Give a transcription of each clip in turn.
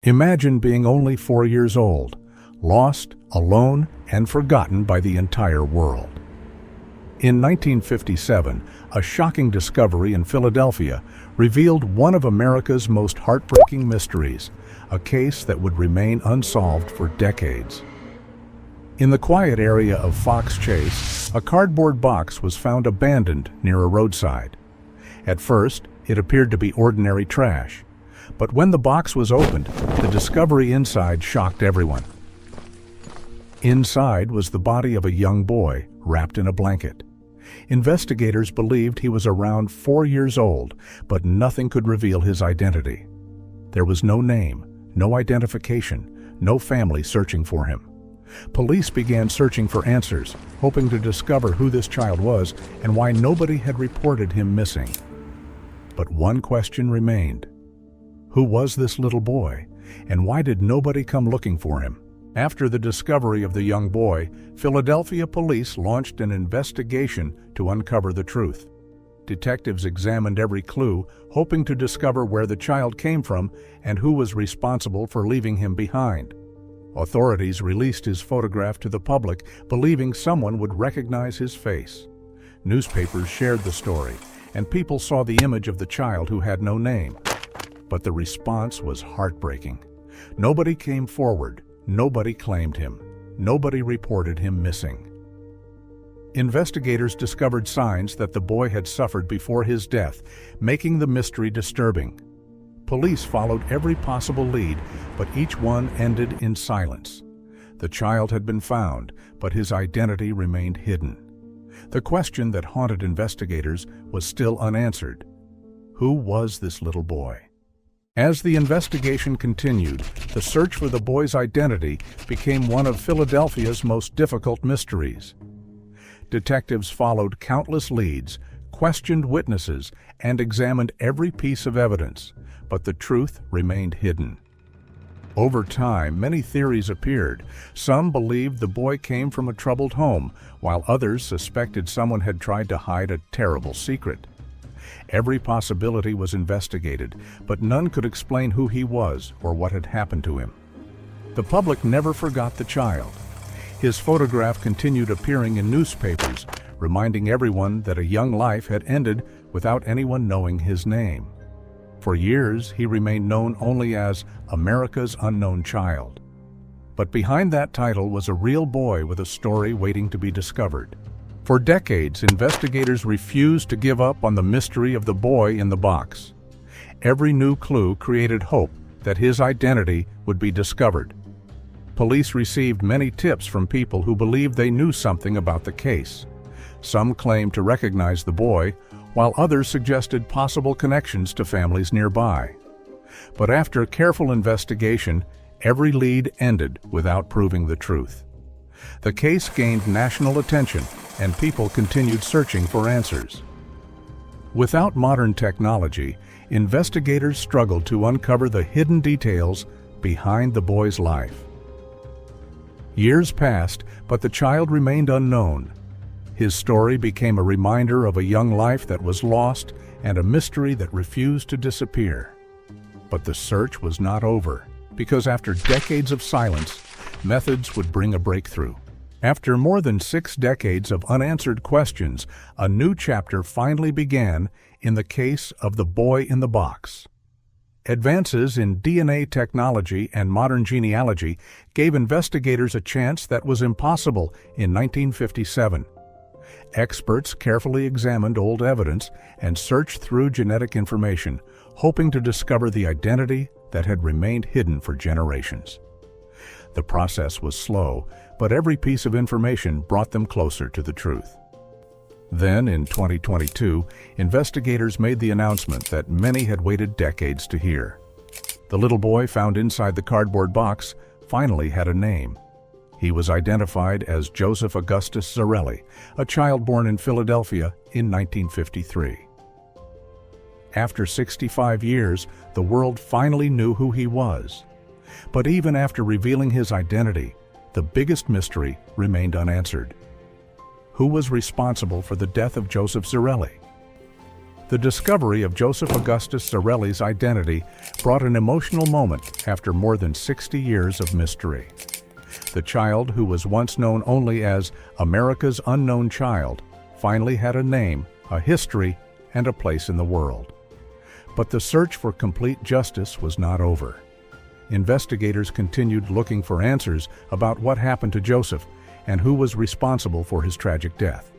Imagine being only 4 years old, lost, alone, and forgotten by the entire world. In 1957, a shocking discovery in Philadelphia revealed one of America's most heartbreaking mysteries, a case that would remain unsolved for decades. In the quiet area of Fox Chase, a cardboard box was found abandoned near a roadside. At first, it appeared to be ordinary trash, but when the box was opened, the discovery inside shocked everyone. Inside was the body of a young boy wrapped in a blanket. Investigators believed he was around 4 years old, but nothing could reveal his identity. There was no name, no identification, no family searching for him. Police began searching for answers, hoping to discover who this child was and why nobody had reported him missing. But one question remained. Who was this little boy, and why did nobody come looking for him? After the discovery of the young boy, Philadelphia police launched an investigation to uncover the truth. Detectives examined every clue, hoping to discover where the child came from and who was responsible for leaving him behind. Authorities released his photograph to the public, believing someone would recognize his face. Newspapers shared the story, and people saw the image of the child who had no name. But the response was heartbreaking. Nobody came forward. Nobody claimed him. Nobody reported him missing. Investigators discovered signs that the boy had suffered before his death, making the mystery disturbing. Police followed every possible lead, but each one ended in silence. The child had been found, but his identity remained hidden. The question that haunted investigators was still unanswered. Who was this little boy? As the investigation continued, the search for the boy's identity became one of Philadelphia's most difficult mysteries. Detectives followed countless leads, questioned witnesses, and examined every piece of evidence, but the truth remained hidden. Over time, many theories appeared. Some believed the boy came from a troubled home, while others suspected someone had tried to hide a terrible secret. Every possibility was investigated, but none could explain who he was or what had happened to him. The public never forgot the child. His photograph continued appearing in newspapers, reminding everyone that a young life had ended without anyone knowing his name. For years, he remained known only as America's Unknown Child. But behind that title was a real boy with a story waiting to be discovered. For decades, investigators refused to give up on the mystery of the boy in the box. Every new clue created hope that his identity would be discovered. Police received many tips from people who believed they knew something about the case. Some claimed to recognize the boy, while others suggested possible connections to families nearby. But after careful investigation, every lead ended without proving the truth. The case gained national attention, and people continued searching for answers. Without modern technology, investigators struggled to uncover the hidden details behind the boy's life. Years passed, but the child remained unknown. His story became a reminder of a young life that was lost and a mystery that refused to disappear. But the search was not over, because after decades of silence, methods would bring a breakthrough. After more than 6 decades of unanswered questions, a new chapter finally began in the case of the boy in the box. Advances in DNA technology and modern genealogy gave investigators a chance that was impossible in 1957. Experts carefully examined old evidence and searched through genetic information, hoping to discover the identity that had remained hidden for generations. The process was slow, but every piece of information brought them closer to the truth. Then, in 2022, investigators made the announcement that many had waited decades to hear. The little boy found inside the cardboard box finally had a name. He was identified as Joseph Augustus Zarelli, a child born in Philadelphia in 1953. After 65 years, the world finally knew who he was. But even after revealing his identity, the biggest mystery remained unanswered. Who was responsible for the death of Joseph Zarelli? The discovery of Joseph Augustus Zarelli's identity brought an emotional moment after more than 60 years of mystery. The child, who was once known only as America's unknown child, finally had a name, a history, and a place in the world. But the search for complete justice was not over. Investigators continued looking for answers about what happened to Joseph and who was responsible for his tragic death.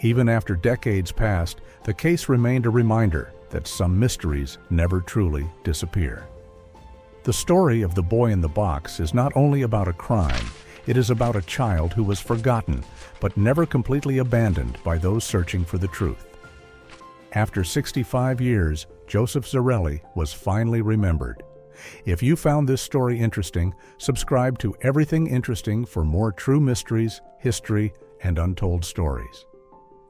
Even after decades passed, the case remained a reminder that some mysteries never truly disappear. The story of the boy in the box is not only about a crime, it is about a child who was forgotten but never completely abandoned by those searching for the truth. After 65 years, Joseph Zarelli was finally remembered. If you found this story interesting, subscribe to Everything Interesting for more true mysteries, history, and untold stories.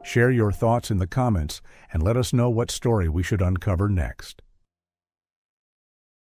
Share your thoughts in the comments and let us know what story we should uncover next.